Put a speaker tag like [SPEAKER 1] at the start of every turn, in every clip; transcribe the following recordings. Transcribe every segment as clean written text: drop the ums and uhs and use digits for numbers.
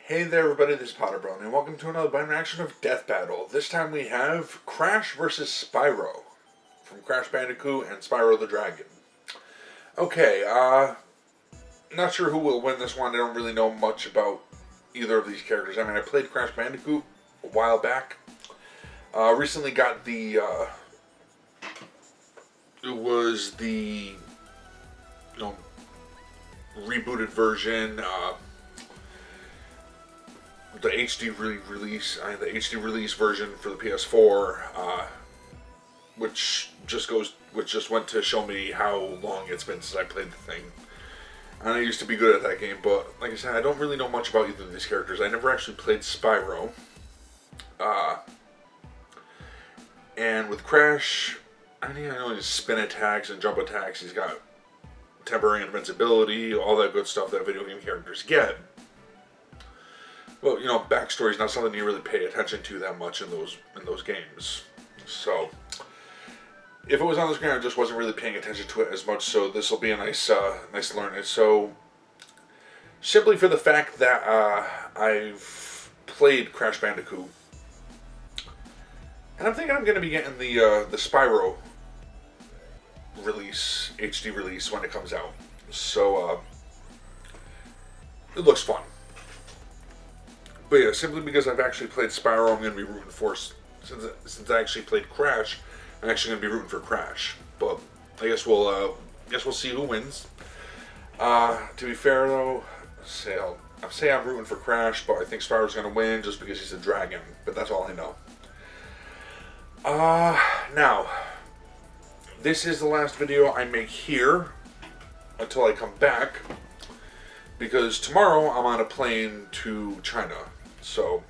[SPEAKER 1] Hey there everybody, this is PotterBrony, and welcome to another bite reaction of DeathBattle. This time we have Crash vs. Spyro from Crash Bandicoot and Spyro the Dragon. Okay, not sure who will win this one. I don't really know much about either of these characters. I mean, I played Crash Bandicoot a while back. Recently got the, it was the, rebooted version, the HD release version for the PS4, which just went to show me how long it's been since I played the thing. And I used to be good at that game, but like I said, I don't really know much about either of these characters. I never actually played Spyro. And with Crash, I know his spin attacks and jump attacks. He's got temporary invincibility, all that good stuff that video game characters get. Well, backstory is not something you really pay attention to that much in those games. So, if it was on the screen, I just wasn't really paying attention to it as much. So this will be a nice learn. So, simply for the fact that I've played Crash Bandicoot, and I'm thinking I'm going to be getting the Spyro release, HD release, when it comes out. So, it looks fun. But yeah, simply because I've actually played Spyro, I'm going to be rooting for, since I actually played Crash, I'm actually going to be rooting for Crash. But I guess we'll see who wins. To be fair though, I'm rooting for Crash, but I think Spyro's going to win just because he's a dragon. But that's all I know. Now, this is the last video I make here until I come back, because tomorrow I'm on a plane to China, so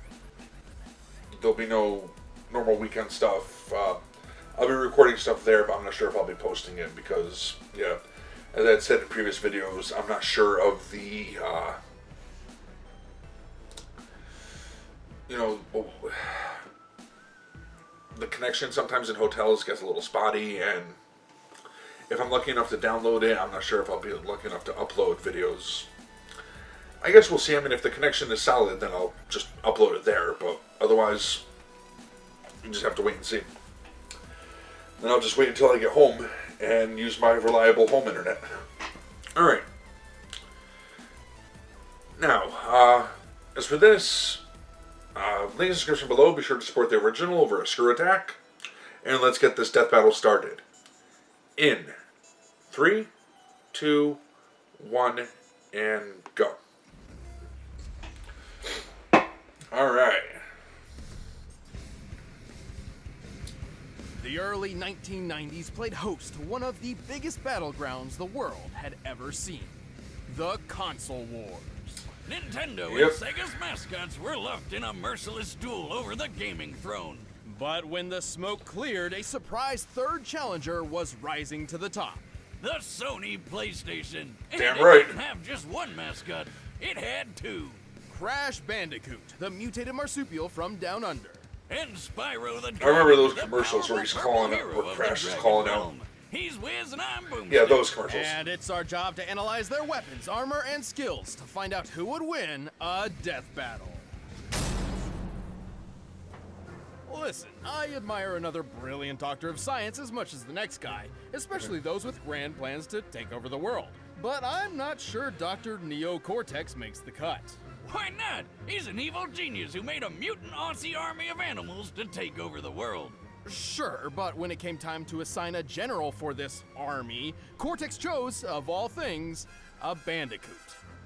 [SPEAKER 1] there'll be no normal weekend stuff. I'll be recording stuff there, but I'm not sure if I'll be posting it because, yeah, as I had said in previous videos, I'm not sure of the, the connection sometimes in hotels gets a little spotty, and if I'm lucky enough to download it, I'm not sure if I'll be lucky enough to upload videos. I guess we'll see. I mean, if the connection is solid, then I'll just upload it there, but otherwise, you just have to wait and see. Then I'll just wait until I get home and use my reliable home internet. Alright. Now, as for this, link in the description below. Be sure to support the original over a screw attack. And let's get this death battle started. In 3, 2, 1, and go. Alright.
[SPEAKER 2] The early 1990s played host to one of the biggest battlegrounds the world had ever seen. The Console Wars.
[SPEAKER 3] Nintendo and Sega's mascots were locked in a merciless duel over the gaming throne.
[SPEAKER 2] But when the smoke cleared, a surprise third challenger was rising to the top.
[SPEAKER 3] The Sony PlayStation.
[SPEAKER 1] Damn
[SPEAKER 3] and
[SPEAKER 1] right.
[SPEAKER 3] It didn't have just one mascot, it had two.
[SPEAKER 2] Crash Bandicoot, the mutated marsupial from Down Under.
[SPEAKER 3] And Spyro the Dragon.
[SPEAKER 1] I remember those
[SPEAKER 3] the
[SPEAKER 1] commercials where he's
[SPEAKER 3] powerful
[SPEAKER 1] calling
[SPEAKER 3] hero
[SPEAKER 1] out, where
[SPEAKER 3] of
[SPEAKER 1] Crash
[SPEAKER 3] the
[SPEAKER 1] is
[SPEAKER 3] Dragon
[SPEAKER 1] calling out.
[SPEAKER 3] realm. He's Wiz and I'm Boomstick.
[SPEAKER 1] Yeah, those commercials.
[SPEAKER 2] And it's our job to analyze their weapons, armor, and skills to find out who would win a death battle. Listen, I admire another brilliant doctor of science as much as the next guy, especially those with grand plans to take over the world. But I'm not sure Dr. Neo Cortex makes the cut.
[SPEAKER 3] Why not? He's an evil genius who made a mutant Aussie army of animals to take over the world.
[SPEAKER 2] Sure, but when it came time to assign a general for this army, Cortex chose, of all things, a bandicoot.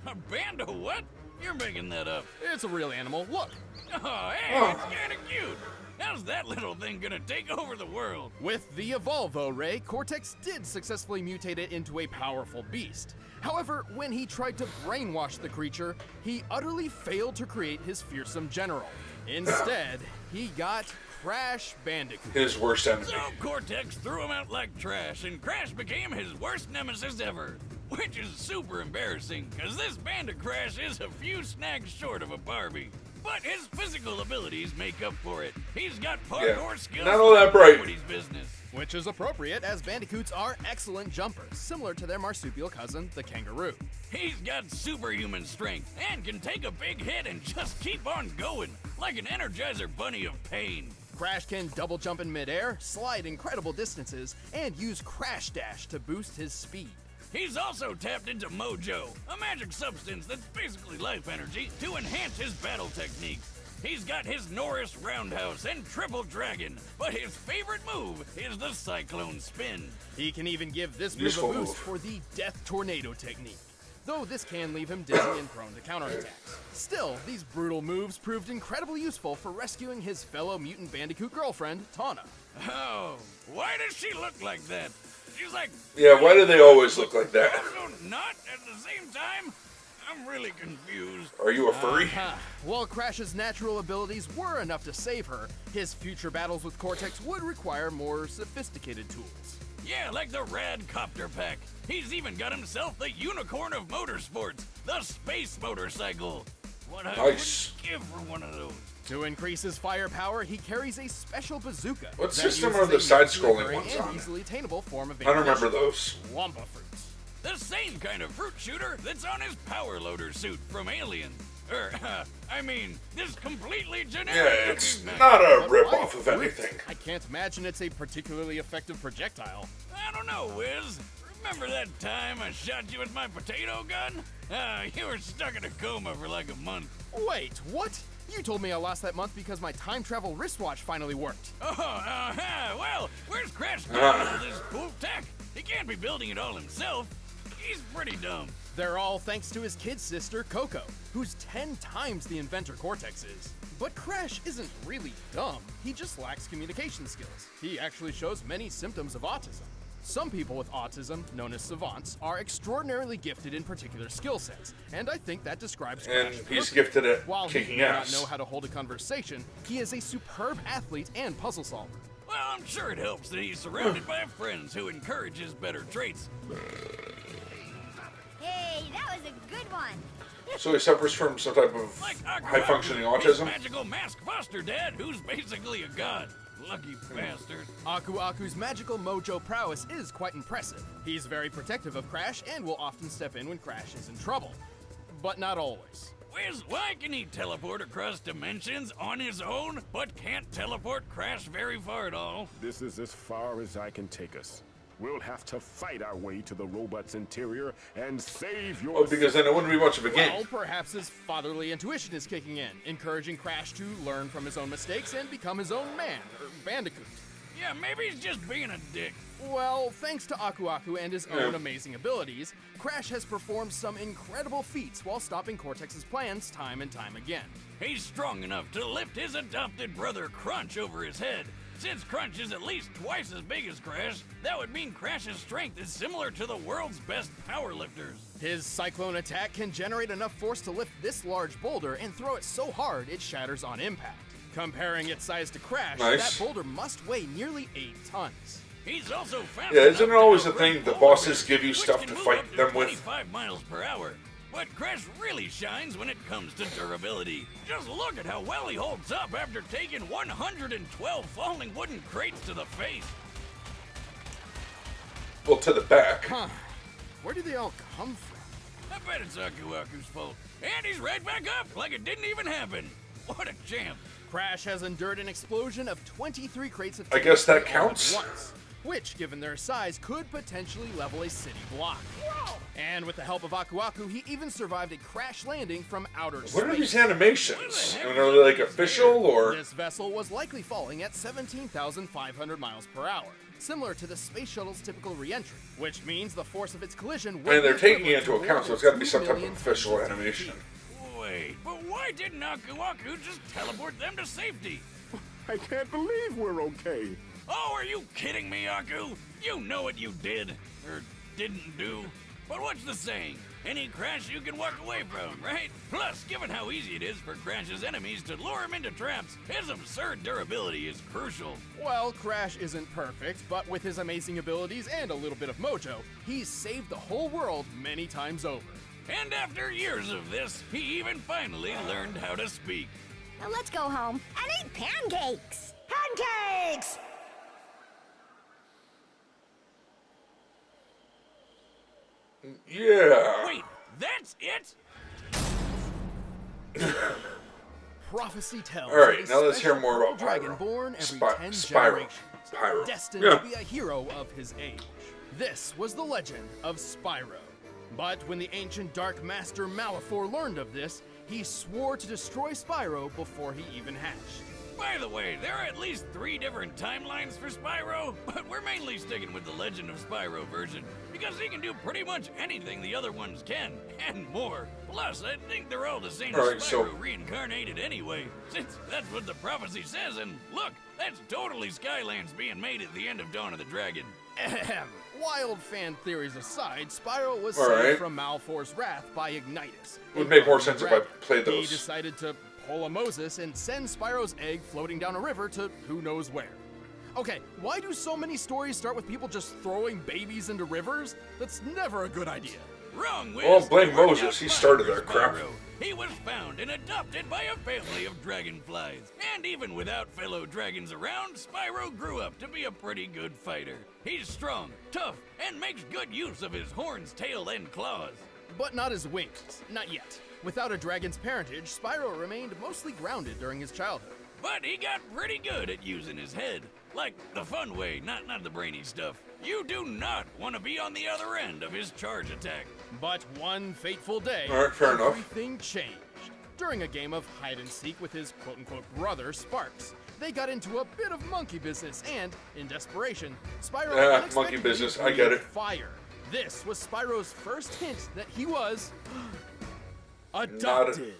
[SPEAKER 3] A band of what? You're making that up.
[SPEAKER 2] It's a real animal. Look.
[SPEAKER 3] Oh, hey, it's kinda cute. How's that little thing gonna take over the world?
[SPEAKER 2] With the Evolvo Ray, Cortex did successfully mutate it into a powerful beast. However, when he tried to brainwash the creature, he utterly failed to create his fearsome general. Instead, he got Crash Bandicoot.
[SPEAKER 1] His worst enemy.
[SPEAKER 3] So Cortex threw him out like trash, and Crash became his worst nemesis ever. Which is super embarrassing, because this Band of Crash is a few snags short of a Barbie. But his physical abilities make up for it. He's got parkour skills.
[SPEAKER 1] Not all that bright.
[SPEAKER 3] Nobody's business.
[SPEAKER 2] Which is appropriate, as bandicoots are excellent jumpers, similar to their marsupial cousin, the kangaroo.
[SPEAKER 3] He's got superhuman strength and can take a big hit and just keep on going, like an Energizer Bunny of pain.
[SPEAKER 2] Crash can double jump in midair, slide incredible distances, and use Crash Dash to boost his speed.
[SPEAKER 3] He's also tapped into Mojo, a magic substance that's basically life energy, to enhance his battle techniques. He's got his Norris Roundhouse and Triple Dragon, but his favorite move is the Cyclone Spin.
[SPEAKER 2] He can even give this move
[SPEAKER 1] Useful
[SPEAKER 2] a boost
[SPEAKER 1] move.
[SPEAKER 2] for the Death Tornado technique, though this can leave him dizzy and prone to counterattacks. Still, these brutal moves proved incredibly useful for rescuing his fellow mutant bandicoot girlfriend, Tawna.
[SPEAKER 3] Oh, why does she look like that? She's like...
[SPEAKER 1] Yeah, why do they always look like that?
[SPEAKER 3] Also not at the same time? I'm really confused.
[SPEAKER 1] Are you a furry?
[SPEAKER 2] While Crash's natural abilities were enough to save her, his future battles with Cortex would require more sophisticated tools.
[SPEAKER 3] Yeah, like the Rad Copter Pack. He's even got himself the unicorn of motorsports, the Space Motorcycle. What I
[SPEAKER 1] Nice.
[SPEAKER 3] would give for one of those.
[SPEAKER 2] To increase his firepower, he carries a special bazooka.
[SPEAKER 1] What
[SPEAKER 2] that
[SPEAKER 1] system
[SPEAKER 2] uses
[SPEAKER 1] are the
[SPEAKER 2] a
[SPEAKER 1] side-scrolling
[SPEAKER 2] nuclear
[SPEAKER 1] ones
[SPEAKER 2] and
[SPEAKER 1] on?
[SPEAKER 2] easily attainable form of
[SPEAKER 1] I don't remember
[SPEAKER 2] ammunition.
[SPEAKER 1] those.
[SPEAKER 2] Wampa fruits.
[SPEAKER 3] The same kind of fruit shooter that's on his power loader suit from Alien. This completely generic.
[SPEAKER 1] Yeah, it's
[SPEAKER 3] looking
[SPEAKER 1] not a
[SPEAKER 2] But
[SPEAKER 1] rip-off
[SPEAKER 2] why
[SPEAKER 1] of
[SPEAKER 2] fruit?
[SPEAKER 1] anything.
[SPEAKER 2] I can't imagine it's a particularly effective projectile.
[SPEAKER 3] I don't know, Wiz. Remember that time I shot you with my potato gun? You were stuck in a coma for like a month.
[SPEAKER 2] Wait, what? You told me I lost that month because my time travel wristwatch finally worked.
[SPEAKER 3] Well, where's Crash getting all this cool tech? He can't be building it all himself. He's pretty dumb.
[SPEAKER 2] They're all thanks to his kid sister, Coco, who's 10 times the inventor Cortex is. But Crash isn't really dumb, he just lacks communication skills. He actually shows many symptoms of autism. Some people with autism, known as savants, are extraordinarily gifted in particular skill sets, and I think that describes
[SPEAKER 1] And
[SPEAKER 2] Crash
[SPEAKER 1] he's
[SPEAKER 2] perfectly.
[SPEAKER 1] gifted at
[SPEAKER 2] While he
[SPEAKER 1] kicking
[SPEAKER 2] may not
[SPEAKER 1] ass.
[SPEAKER 2] know how to hold a conversation, he is a superb athlete and puzzle solver.
[SPEAKER 3] Well, I'm sure it helps that he's surrounded by friends who encourage his better traits.
[SPEAKER 4] Hey, that was a good one.
[SPEAKER 1] So he suffers from some type of
[SPEAKER 3] Like Aku
[SPEAKER 1] high-functioning
[SPEAKER 3] Aku, his
[SPEAKER 1] autism?
[SPEAKER 3] magical mask foster dad, who's basically a god. Lucky bastard.
[SPEAKER 2] Aku Aku's magical mojo prowess is quite impressive. He's very protective of Crash and will often step in when Crash is in trouble. But not always.
[SPEAKER 3] Wiz, why can he teleport across dimensions on his own, but can't teleport Crash very far at all?
[SPEAKER 5] This is as far as I can take us. We'll have to fight our way to the robot's interior and save your...
[SPEAKER 1] Oh, because then it wouldn't be much of a game.
[SPEAKER 2] Well, perhaps his fatherly intuition is kicking in, encouraging Crash to learn from his own mistakes and become his own man, or bandicoot.
[SPEAKER 3] Yeah, maybe he's just being a dick.
[SPEAKER 2] Well, thanks to Aku Aku and his own amazing abilities, Crash has performed some incredible feats while stopping Cortex's plans time and time again.
[SPEAKER 3] He's strong enough to lift his adopted brother Crunch over his head. Since Crunch is at least twice as big as Crash, that would mean Crash's strength is similar to the world's best powerlifters.
[SPEAKER 2] His cyclone attack can generate enough force to lift this large boulder and throw it so hard it shatters on impact. Comparing its size to Crash,
[SPEAKER 1] Nice.
[SPEAKER 2] that boulder must weigh nearly 8 tons.
[SPEAKER 3] He's also fast
[SPEAKER 1] Yeah, isn't
[SPEAKER 3] enough
[SPEAKER 1] it always
[SPEAKER 3] to
[SPEAKER 1] the thing
[SPEAKER 3] outrun
[SPEAKER 1] the
[SPEAKER 3] polar
[SPEAKER 1] bosses
[SPEAKER 3] bears,
[SPEAKER 1] give you
[SPEAKER 3] which
[SPEAKER 1] stuff
[SPEAKER 3] can
[SPEAKER 1] to
[SPEAKER 3] move
[SPEAKER 1] fight
[SPEAKER 3] up to
[SPEAKER 1] them with?
[SPEAKER 3] 25 miles per hour. But Crash really shines when it comes to durability. Just look at how well he holds up after taking 112 falling wooden crates to the face.
[SPEAKER 1] Well, to the back.
[SPEAKER 2] Huh. Where do they all come from?
[SPEAKER 3] I bet it's Aku Aku's fault. And he's right back up like it didn't even happen. What a champ.
[SPEAKER 2] Crash has endured an explosion of 23 crates of
[SPEAKER 1] I guess that
[SPEAKER 2] all at
[SPEAKER 1] counts.
[SPEAKER 2] once, which, given their size, could potentially level a city block. And with the help of Aku Aku, he even survived a crash landing from outer space.
[SPEAKER 1] What are these animations? I mean, are they like official or?
[SPEAKER 2] This vessel was likely falling at 17,500 miles per hour, similar to the space shuttle's typical re-entry, which means the force of its collision would
[SPEAKER 1] I mean, they're
[SPEAKER 2] be
[SPEAKER 1] taking it
[SPEAKER 2] equivalent
[SPEAKER 1] into
[SPEAKER 2] to
[SPEAKER 1] account, so
[SPEAKER 2] more
[SPEAKER 1] it's got to
[SPEAKER 2] than
[SPEAKER 1] be
[SPEAKER 2] 2
[SPEAKER 1] some type of
[SPEAKER 2] million
[SPEAKER 1] official
[SPEAKER 2] tons of
[SPEAKER 1] animation.
[SPEAKER 2] heat.
[SPEAKER 3] Wait, but why didn't Aku Aku just teleport them to safety?
[SPEAKER 5] I can't believe we're okay.
[SPEAKER 3] Oh, are you kidding me, Aku? You know what you did, or didn't do. But what's the saying? Any Crash you can walk away from, right? Plus, given how easy it is for Crash's enemies to lure him into traps, his absurd durability is crucial.
[SPEAKER 2] Well, Crash isn't perfect, but with his amazing abilities and a little bit of mojo, he's saved the whole world many times over.
[SPEAKER 3] And after years of this, he even finally learned how to speak.
[SPEAKER 4] Now let's go home and eat pancakes. Pancakes!
[SPEAKER 1] Yeah.
[SPEAKER 3] Wait, that's it?
[SPEAKER 2] Prophecy tells.
[SPEAKER 1] All right,
[SPEAKER 2] of a
[SPEAKER 1] now let's hear
[SPEAKER 2] special
[SPEAKER 1] more about
[SPEAKER 2] dragon
[SPEAKER 1] Pyro.
[SPEAKER 2] born every 10
[SPEAKER 1] Spyro.
[SPEAKER 2] generations,
[SPEAKER 1] Pyro.
[SPEAKER 2] destined
[SPEAKER 1] Yeah.
[SPEAKER 2] to be a hero of his age. This was the legend of Spyro. But when the ancient Dark Master Malefor learned of this, he swore to destroy Spyro before he even hatched.
[SPEAKER 3] By the way, there are at least 3 different timelines for Spyro, but we're mainly sticking with the Legend of Spyro version, because he can do pretty much anything the other ones can, and more. Plus, I think they're all the same
[SPEAKER 1] Alright,
[SPEAKER 3] Spyro
[SPEAKER 1] so-
[SPEAKER 3] reincarnated anyway, since that's what the prophecy says, and look, that's totally Skylands being made at the end of Dawn of the Dragon.
[SPEAKER 2] Ahem. Wild fan theories aside, Spyro was
[SPEAKER 1] All
[SPEAKER 2] saved
[SPEAKER 1] right.
[SPEAKER 2] from Malefor's wrath by Ignitus.
[SPEAKER 1] Would make more sense if I played
[SPEAKER 2] He
[SPEAKER 1] those.
[SPEAKER 2] decided to pull a Moses and send Spyro's egg floating down a river to who knows where. Okay, why do so many stories start with people just throwing babies into rivers? That's never a good idea.
[SPEAKER 3] Wrong, Wiz.
[SPEAKER 1] Well, blame
[SPEAKER 3] It worked
[SPEAKER 1] Moses.
[SPEAKER 3] out
[SPEAKER 1] He
[SPEAKER 3] fine
[SPEAKER 1] started
[SPEAKER 3] for
[SPEAKER 1] that crap.
[SPEAKER 3] Spyro. He was found and adopted by a family of dragonflies. And even without fellow dragons around, Spyro grew up to be a pretty good fighter. He's strong, tough, and makes good use of his horns, tail, and claws.
[SPEAKER 2] But not his wings. Not yet. Without a dragon's parentage, Spyro remained mostly grounded during his childhood.
[SPEAKER 3] But he got pretty good at using his head. Like the fun way, not the brainy stuff. You do not want to be on the other end of his charge attack.
[SPEAKER 2] But one fateful day,
[SPEAKER 1] All right, fair enough.
[SPEAKER 2] everything changed. During a game of hide-and-seek with his quote-unquote brother, Sparks, they got into a bit of monkey business and, in desperation, Spyro unexpectedly
[SPEAKER 1] monkey business, I get
[SPEAKER 2] breathed
[SPEAKER 1] it.
[SPEAKER 2] fire. This was Spyro's first hint that he was adopted.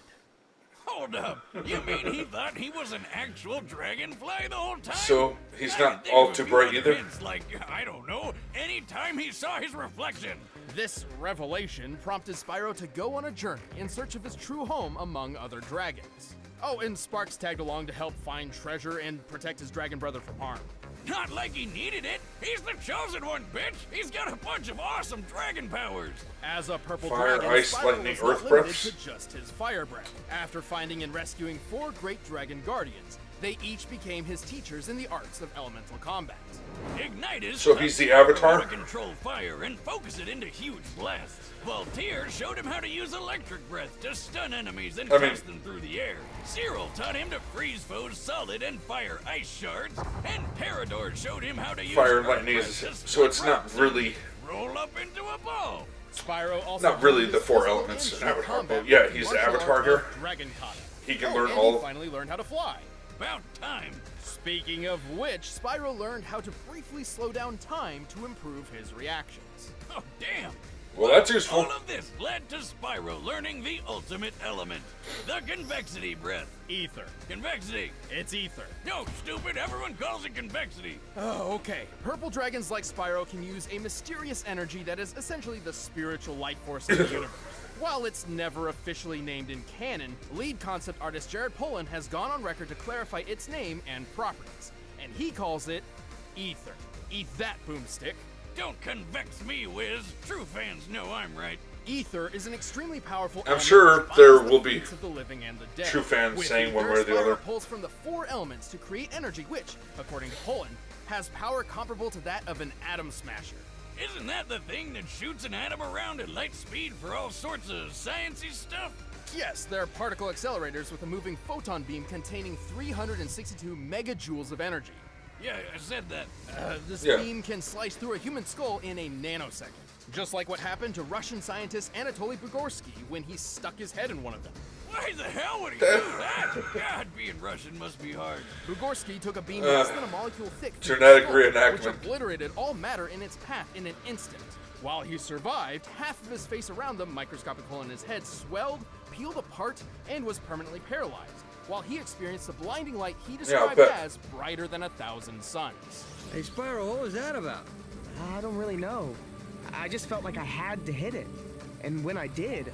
[SPEAKER 3] Hold up. You mean he thought he was an actual dragonfly the whole time?
[SPEAKER 1] So, he's
[SPEAKER 3] I
[SPEAKER 1] not
[SPEAKER 3] can think
[SPEAKER 1] all
[SPEAKER 3] of a
[SPEAKER 1] too
[SPEAKER 3] few
[SPEAKER 1] bright
[SPEAKER 3] other
[SPEAKER 1] either?
[SPEAKER 3] hints, like, I don't know, anytime he saw his reflection.
[SPEAKER 2] This revelation prompted Spyro to go on a journey in search of his true home among other dragons. Oh, and Sparks tagged along to help find treasure and protect his dragon brother from harm.
[SPEAKER 3] Not like he needed it. He's the chosen one, bitch. He's got a bunch of awesome dragon powers.
[SPEAKER 2] As a purple
[SPEAKER 1] Fire,
[SPEAKER 2] dragon,
[SPEAKER 1] ice,
[SPEAKER 2] Spyro
[SPEAKER 1] lightning,
[SPEAKER 2] was not
[SPEAKER 1] earth
[SPEAKER 2] limited
[SPEAKER 1] breaths?
[SPEAKER 2] to just his fire breath. After finding and rescuing 4 great dragon guardians, they each became his teachers in the arts of elemental combat.
[SPEAKER 3] Ignitus
[SPEAKER 1] So
[SPEAKER 3] taught
[SPEAKER 1] he's the
[SPEAKER 3] Spyro
[SPEAKER 1] Avatar?
[SPEAKER 3] how to control fire and focus it into huge blasts. Voltaire showed him how to use electric breath to stun enemies and toss them through the air. Cyril taught him to freeze foes solid and fire ice shards. And Parador showed him how to use
[SPEAKER 1] Fire and
[SPEAKER 3] earth
[SPEAKER 1] lightning
[SPEAKER 3] breath
[SPEAKER 1] is
[SPEAKER 3] to
[SPEAKER 1] so
[SPEAKER 3] split
[SPEAKER 1] it's not
[SPEAKER 3] rocks
[SPEAKER 1] really
[SPEAKER 3] and roll up into a ball.
[SPEAKER 2] Spyro also
[SPEAKER 1] not really
[SPEAKER 2] honed
[SPEAKER 1] the
[SPEAKER 2] his
[SPEAKER 1] 4
[SPEAKER 2] physical
[SPEAKER 1] elements
[SPEAKER 2] and
[SPEAKER 1] in
[SPEAKER 2] sheer
[SPEAKER 1] Avatar,
[SPEAKER 2] combat
[SPEAKER 1] but yeah,
[SPEAKER 2] with
[SPEAKER 1] he's
[SPEAKER 2] martial
[SPEAKER 1] Avatar
[SPEAKER 2] art
[SPEAKER 1] here.
[SPEAKER 2] of Dragon Kata.
[SPEAKER 1] He can
[SPEAKER 2] Oh,
[SPEAKER 1] learn
[SPEAKER 2] and
[SPEAKER 1] all-
[SPEAKER 2] he finally learned how to fly.
[SPEAKER 3] About time.
[SPEAKER 2] Speaking of which, Spyro learned how to briefly slow down time to improve his reactions.
[SPEAKER 3] Oh, damn.
[SPEAKER 1] Well, that's useful.
[SPEAKER 3] All of this led to Spyro learning the ultimate element, the convexity breath.
[SPEAKER 2] Ether.
[SPEAKER 3] Convexity.
[SPEAKER 2] It's ether.
[SPEAKER 3] No, stupid, everyone calls it convexity.
[SPEAKER 2] Oh, okay. Purple dragons like Spyro can use a mysterious energy that is essentially the spiritual life force of the universe. While it's never officially named in canon, lead concept artist Jared Polin has gone on record to clarify its name and properties, and he calls it ether. Eat that, boomstick.
[SPEAKER 3] Don't convex me, Wiz. True fans know I'm right.
[SPEAKER 2] Ether is an extremely powerful
[SPEAKER 1] I'm
[SPEAKER 2] element
[SPEAKER 1] sure
[SPEAKER 2] that
[SPEAKER 1] there
[SPEAKER 2] binds the
[SPEAKER 1] will be
[SPEAKER 2] fates of the living and the dead.
[SPEAKER 1] true fans
[SPEAKER 2] With
[SPEAKER 1] saying one
[SPEAKER 2] ether,
[SPEAKER 1] way or the
[SPEAKER 2] Spyro
[SPEAKER 1] other.
[SPEAKER 2] pulls from the 4 elements to create energy which, according to Polin, has power comparable to that of an atom smasher.
[SPEAKER 3] Isn't that the thing that shoots an atom around at light speed for all sorts of sciencey stuff?
[SPEAKER 2] Yes, they're particle accelerators with a moving photon beam containing 362 megajoules of energy.
[SPEAKER 3] Yeah, I said that.
[SPEAKER 2] This
[SPEAKER 1] Yeah.
[SPEAKER 2] beam can slice through a human skull in a nanosecond. Just like what happened to Russian scientist Anatoly Bugorsky when he stuck his head in one of them.
[SPEAKER 3] Why the hell would he do that? God, being Russian must be hard.
[SPEAKER 2] Bugorsky took a beam less than a molecule thick through
[SPEAKER 1] genetic
[SPEAKER 2] his skull, which
[SPEAKER 1] reenactment.
[SPEAKER 2] obliterated all matter in its path in an instant. While he survived, half of his face around the microscopic hole in his head swelled, peeled apart, and was permanently paralyzed, while he experienced the blinding light he described
[SPEAKER 1] bet.
[SPEAKER 2] as brighter than 1,000 suns.
[SPEAKER 6] Hey, Spyro, what was that about?
[SPEAKER 7] I don't really know. I just felt like I had to hit it. And when I did,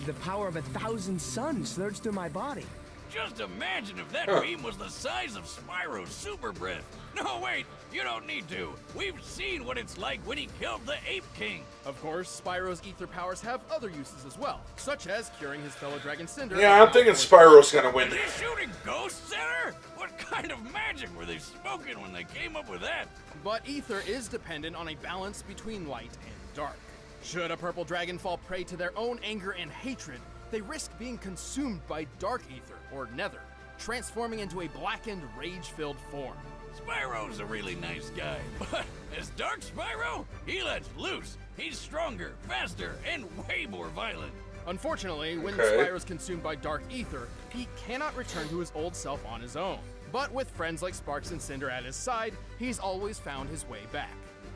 [SPEAKER 7] the power of 1,000 suns surged through my body.
[SPEAKER 3] Just imagine if that beam was the size of Spyro's super breath. No, wait, you don't need to. We've seen what it's like when he killed the Ape King.
[SPEAKER 2] Of course, Spyro's ether powers have other uses as well, such as curing his fellow dragon Cinder.
[SPEAKER 1] Yeah, I'm thinking Spyro's gonna win.
[SPEAKER 3] Is he shooting ghosts at her? What kind of magic were they smoking when they came up with that?
[SPEAKER 2] But ether is dependent on a balance between light and dark. Should a purple dragon fall prey to their own anger and hatred, they risk being consumed by dark ether, or nether, transforming into a blackened, rage-filled form.
[SPEAKER 3] Spyro's a really nice guy, but as Dark Spyro, he lets loose. He's stronger, faster, and way more violent.
[SPEAKER 2] Unfortunately, when
[SPEAKER 1] Okay.
[SPEAKER 2] Spyro's consumed by dark ether, he cannot return to his old self on his own. But with friends like Sparks and Cinder at his side, he's always found his way back.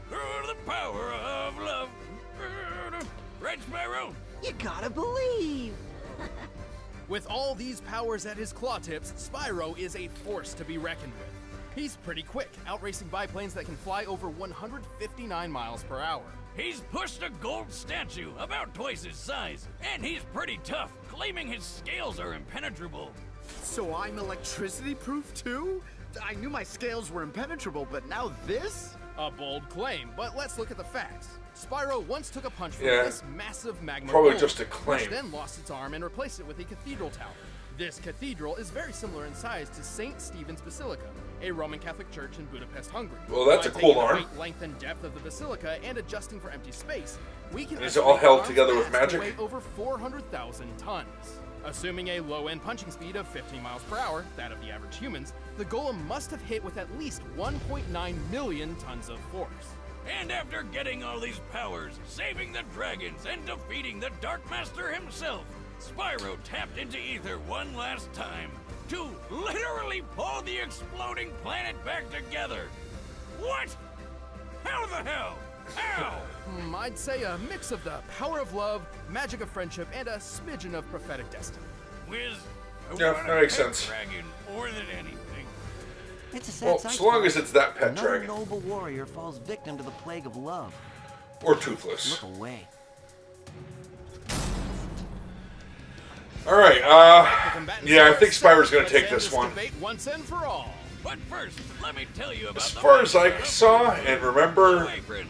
[SPEAKER 3] Through the power of love. Right, Spyro?
[SPEAKER 8] You gotta believe.
[SPEAKER 2] With all these powers at his claw tips, Spyro is a force to be reckoned with. He's pretty quick, outracing biplanes that can fly over 159 miles per hour.
[SPEAKER 3] He's pushed a gold statue about twice his size, and he's pretty tough, claiming his scales are impenetrable.
[SPEAKER 9] So I'm electricity proof too? I knew my scales were impenetrable, but now this?
[SPEAKER 2] A bold claim, but let's look at the facts. Spyro once took a punch from
[SPEAKER 1] Yeah.
[SPEAKER 2] this massive magma
[SPEAKER 1] Probably
[SPEAKER 2] golem,
[SPEAKER 1] just a claim.
[SPEAKER 2] which then lost its arm and replaced it with a cathedral tower. This cathedral is very similar in size to St. Stephen's Basilica, a Roman Catholic church in Budapest, Hungary.
[SPEAKER 1] Well, that's
[SPEAKER 2] By
[SPEAKER 1] a cool
[SPEAKER 2] taking the
[SPEAKER 1] arm.
[SPEAKER 2] height, length, and depth of the basilica and adjusting for empty space, we can
[SPEAKER 1] And is it all
[SPEAKER 2] estimate
[SPEAKER 1] held
[SPEAKER 2] the arm's
[SPEAKER 1] together with
[SPEAKER 2] mass to
[SPEAKER 1] magic?
[SPEAKER 2] weigh over 400,000 tons. Assuming a low-end punching speed of 15 miles per hour, that of the average humans, the golem must have hit with at least 1.9 million tons of force.
[SPEAKER 3] And after getting all these powers, saving the dragons, and defeating the Dark Master himself, Spyro tapped into ether one last time to literally pull the exploding planet back together. What? How the hell? How?
[SPEAKER 2] I'd say a mix of the power of love, magic of friendship, and a smidgen of prophetic destiny.
[SPEAKER 3] Wiz, I
[SPEAKER 1] Yeah,
[SPEAKER 3] want
[SPEAKER 1] that
[SPEAKER 3] a
[SPEAKER 1] makes
[SPEAKER 3] pet
[SPEAKER 1] sense.
[SPEAKER 3] dragon more than anything.
[SPEAKER 8] It's a sad
[SPEAKER 1] Well,
[SPEAKER 8] sight
[SPEAKER 1] so long
[SPEAKER 8] for
[SPEAKER 1] as
[SPEAKER 8] us.
[SPEAKER 1] it's that pet
[SPEAKER 8] Another
[SPEAKER 1] dragon.
[SPEAKER 8] noble warrior falls victim to the plague of love.
[SPEAKER 1] Or toothless.
[SPEAKER 8] Look away.
[SPEAKER 1] Alright,
[SPEAKER 2] Combatants
[SPEAKER 1] yeah, I
[SPEAKER 2] are
[SPEAKER 1] think
[SPEAKER 2] set.
[SPEAKER 1] Spyro's gonna
[SPEAKER 2] Let's
[SPEAKER 1] take
[SPEAKER 2] end
[SPEAKER 1] this one.
[SPEAKER 2] debate once and for all.
[SPEAKER 3] But first, let me tell you about
[SPEAKER 1] As
[SPEAKER 3] the
[SPEAKER 1] far as I
[SPEAKER 3] master of
[SPEAKER 1] saw
[SPEAKER 3] the
[SPEAKER 1] and
[SPEAKER 3] Blue
[SPEAKER 1] remember,
[SPEAKER 3] Apron.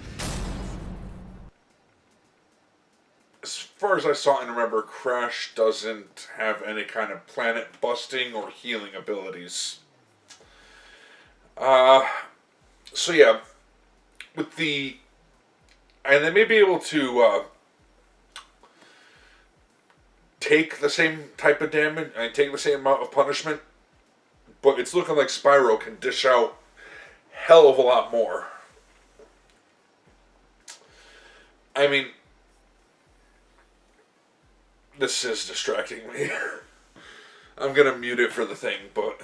[SPEAKER 1] as far as I saw and remember, Crash doesn't have any kind of planet busting or healing abilities. So yeah, with the, and they may be able to take the same type of damage and take the same amount of punishment, but it's looking like Spyro can dish out hell of a lot more. I mean, this is distracting me. I'm gonna mute it for the thing, but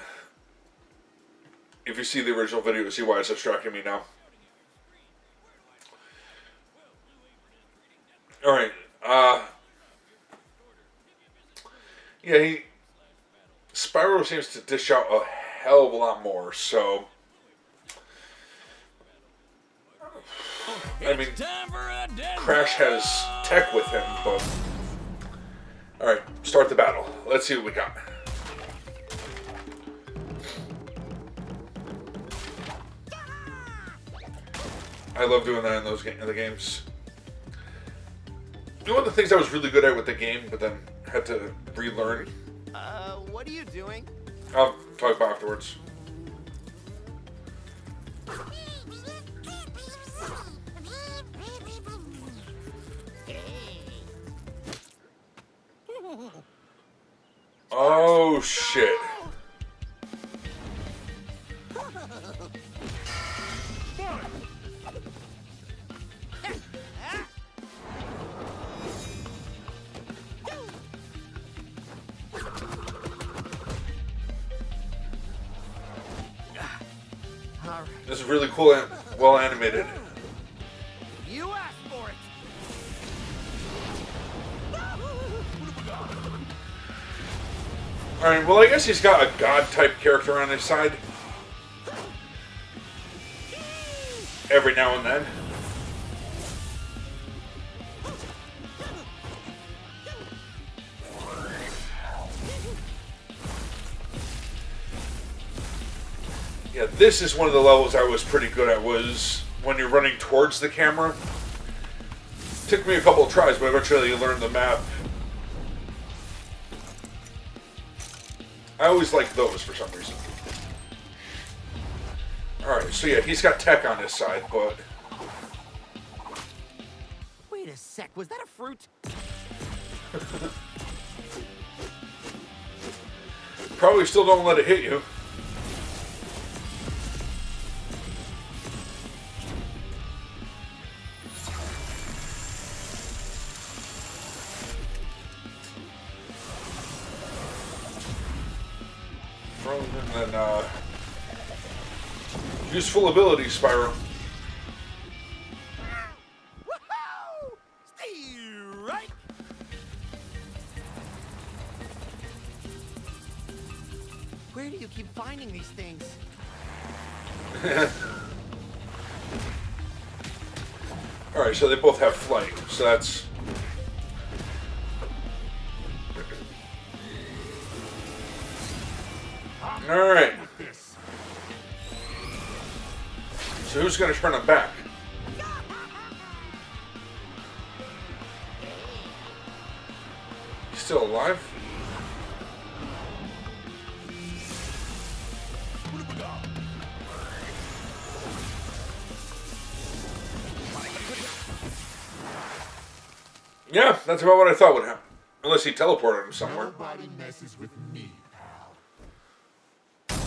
[SPEAKER 1] if you see the original video, you see why it's distracting me now. Alright, yeah, Spyro seems to dish out a hell of a lot more, so I mean,
[SPEAKER 3] It's time for a death
[SPEAKER 1] Crash has tech with him, but alright, start the battle. Let's see what we got. I love doing that in those in the games. You know, one of the things I was really good at with the game, but then had to relearn.
[SPEAKER 9] What are you doing?
[SPEAKER 1] I'll talk about afterwards. Oh shit. This is really cool and well animated.
[SPEAKER 9] You asked for it.
[SPEAKER 1] Alright, well I guess he's got a god type character on his side. Every now and then. Yeah, this is one of the levels I was pretty good at, was when you're running towards the camera. Took me a couple of tries, but eventually you learn the map. I always like those for some reason. Alright, so yeah, he's got tech on his side, but
[SPEAKER 8] Wait a sec, was that a fruit?
[SPEAKER 1] Probably still don't let it hit you. And then, useful ability, Spyro.
[SPEAKER 8] Woohoo! Stay right. Where do you keep finding these things?
[SPEAKER 1] Alright, so they both have flight, so that's... Alright. So who's gonna turn them back? He's still alive? Yeah, that's about what I thought would happen. Unless he teleported him somewhere.
[SPEAKER 10] Nobody messes with me, pal.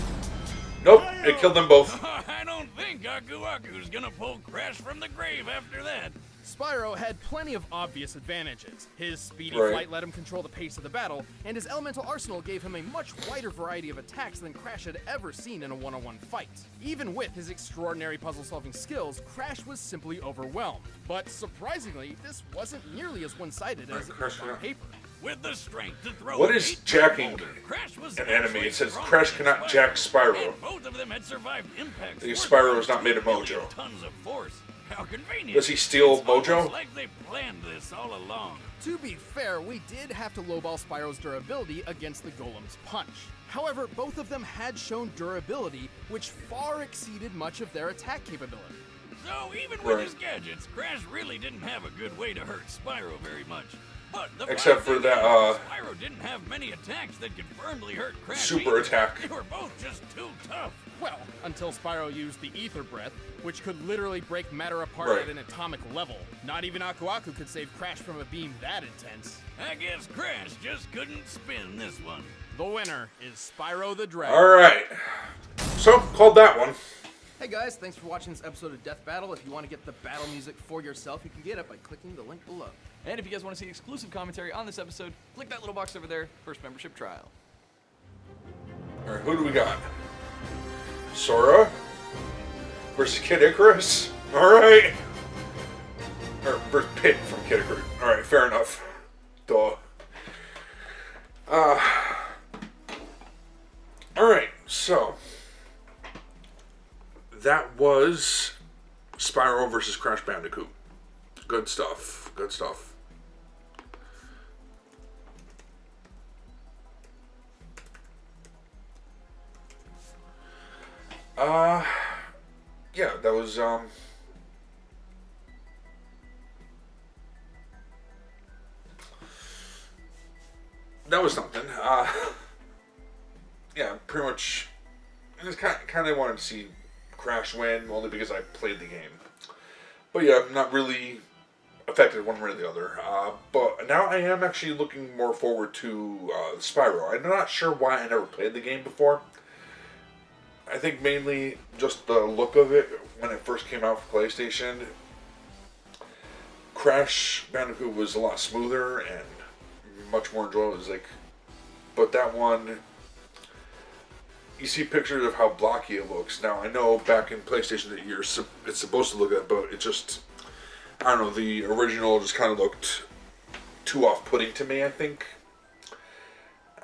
[SPEAKER 1] Nope, it killed them both.
[SPEAKER 3] I don't think Aku Aku's gonna pull Crash from the grave after that.
[SPEAKER 2] Spyro had plenty of obvious advantages. His speedy
[SPEAKER 1] Right.
[SPEAKER 2] flight let him control the pace of the battle, and his elemental arsenal gave him a much wider variety of attacks than Crash had ever seen in a one-on-one fight. Even with his extraordinary puzzle-solving skills, Crash was simply overwhelmed. But surprisingly, this wasn't nearly as one-sided as it was on paper.
[SPEAKER 3] With the strength to throw
[SPEAKER 1] What
[SPEAKER 3] an
[SPEAKER 1] is
[SPEAKER 3] 8-ton
[SPEAKER 1] jacking
[SPEAKER 3] boulder, Crash was
[SPEAKER 1] an enemy?
[SPEAKER 3] actually
[SPEAKER 1] It says
[SPEAKER 3] stronger
[SPEAKER 1] Crash
[SPEAKER 3] than
[SPEAKER 1] cannot jack Spyro.
[SPEAKER 3] And both of them had survived impacts.
[SPEAKER 1] I think
[SPEAKER 3] worth
[SPEAKER 1] Spyro is not made of
[SPEAKER 3] 2 million
[SPEAKER 1] mojo.
[SPEAKER 3] Tons of force. How convenient.
[SPEAKER 1] Does he steal
[SPEAKER 3] It's almost
[SPEAKER 1] mojo?
[SPEAKER 3] like they planned this all along.
[SPEAKER 2] To be fair, we did have to lowball Spyro's durability against the Golem's punch. However, both of them had shown durability, which far exceeded much of their attack capability.
[SPEAKER 3] So even with
[SPEAKER 1] Right.
[SPEAKER 3] his gadgets, Crash really didn't have a good way to hurt Spyro very much. But the
[SPEAKER 1] Except
[SPEAKER 3] funny
[SPEAKER 1] for
[SPEAKER 3] thing
[SPEAKER 1] that,
[SPEAKER 3] is, Spyro didn't have many attacks that could firmly hurt Crash.
[SPEAKER 1] Super
[SPEAKER 3] either.
[SPEAKER 1] attack.
[SPEAKER 3] They were both just too tough.
[SPEAKER 2] Well, until Spyro used the Ether Breath, which could literally break matter apart
[SPEAKER 1] Right.
[SPEAKER 2] at an atomic level. Not even Aku Aku could save Crash from a beam that intense.
[SPEAKER 3] I guess Crash just couldn't spin this one.
[SPEAKER 2] The winner is Spyro the Dragon.
[SPEAKER 1] Alright. So, called that one.
[SPEAKER 2] Hey guys, thanks for watching this episode of Death Battle. If you want to get the battle music for yourself, you can get it by clicking the link below.
[SPEAKER 11] And if you guys want to see exclusive commentary on this episode, click that little box over there, first membership trial.
[SPEAKER 1] Alright, who do we got? Sora versus Kid Icarus? Alright. Or versus Pit from Kid Icarus. Alright, fair enough. Duh. Alright, so that was Spyro versus Crash Bandicoot. Good stuff. Good stuff. Yeah, that was, that was something. Yeah, pretty much, I just kind of wanted to see Crash win, only because I played the game. But yeah, I'm not really affected one way or the other. But now I am actually looking more forward to Spyro. I'm not sure why I never played the game before. I think mainly just the look of it when it first came out for PlayStation. Crash Bandicoot was a lot smoother and much more enjoyable. It was like, but that one, you see pictures of how blocky it looks. Now I know back in PlayStation that it's supposed to look that, but it just, I don't know. The original just kind of looked too off-putting to me. I think.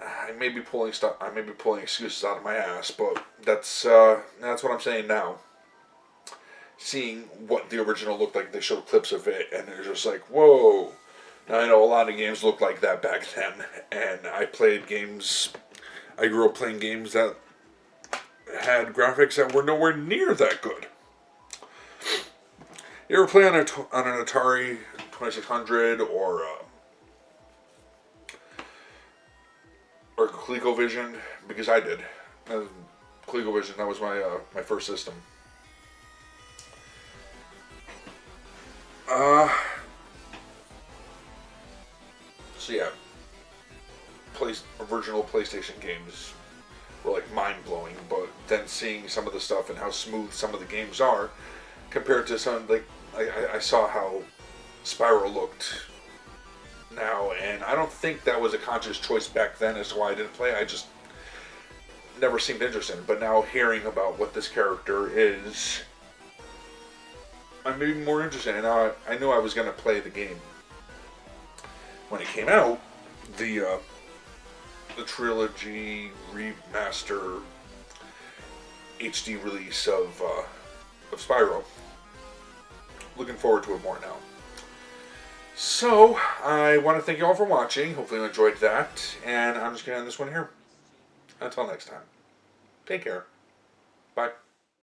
[SPEAKER 1] I may be pulling stuff. I may be pulling excuses out of my ass, but that's what I'm saying now. Seeing what the original looked like, they showed clips of it, and they're just like, whoa. Now I know a lot of games looked like that back then, and I played games. I grew up playing games that had graphics that were nowhere near that good. You ever play on an Atari 2600 or ColecoVision? Because I did. ColecoVision, that was my first system. So yeah, original PlayStation games were like mind-blowing, but then seeing some of the stuff and how smooth some of the games are compared to some, like, I saw how Spyro looked now, and I don't think that was a conscious choice back then as to why I didn't play. I just never seemed interested. But now hearing about what this character is, I'm maybe more interested. And I knew I was going to play the game when it came out. The trilogy remaster HD release of Spyro. Looking forward to it more now. So, I want to thank you all for watching. Hopefully you enjoyed that. And I'm just going to end this one here. Until next time. Take care.